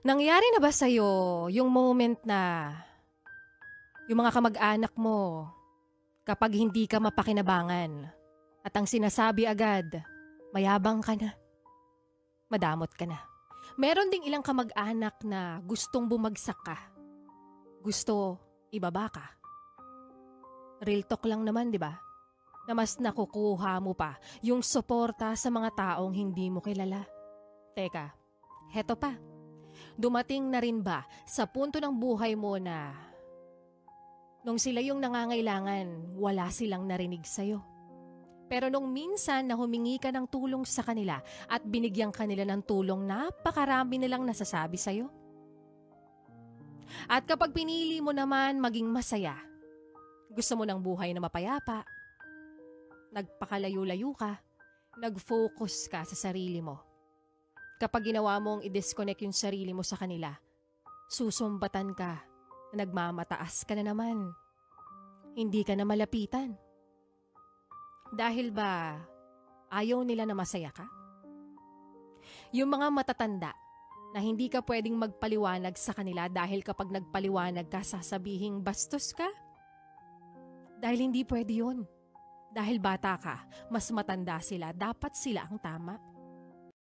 Nangyari na ba sa'yo yung moment na yung mga kamag-anak mo kapag hindi ka mapakinabangan at ang sinasabi agad, mayabang ka na, madamot ka na. Meron ding ilang kamag-anak na gustong bumagsak ka, gusto ibaba ka. Real talk lang naman, di ba? Na mas nakukuha mo pa yung suporta sa mga taong hindi mo kilala. Teka, heto pa. Dumating na rin ba sa punto ng buhay mo na nung sila yung nangangailangan, wala silang narinig sa'yo? Pero nung minsan na humingi ka ng tulong sa kanila at binigyan kanila ng tulong, napakarami nilang nasasabi sa'yo. At kapag pinili mo naman maging masaya, gusto mo ng buhay na mapayapa, nagpakalayo-layo ka, nag-focus ka sa sarili mo. Kapag ginawa mong i-disconnect yung sarili mo sa kanila, susumbatan ka, nagmamataas ka na naman. Hindi ka na malapitan. Dahil ba ayaw nila na masaya ka? Yung mga matatanda na hindi ka pwedeng magpaliwanag sa kanila dahil kapag nagpaliwanag ka, sasabihing bastos ka? Dahil hindi pwede yun. Dahil bata ka, mas matanda sila, dapat sila ang tama.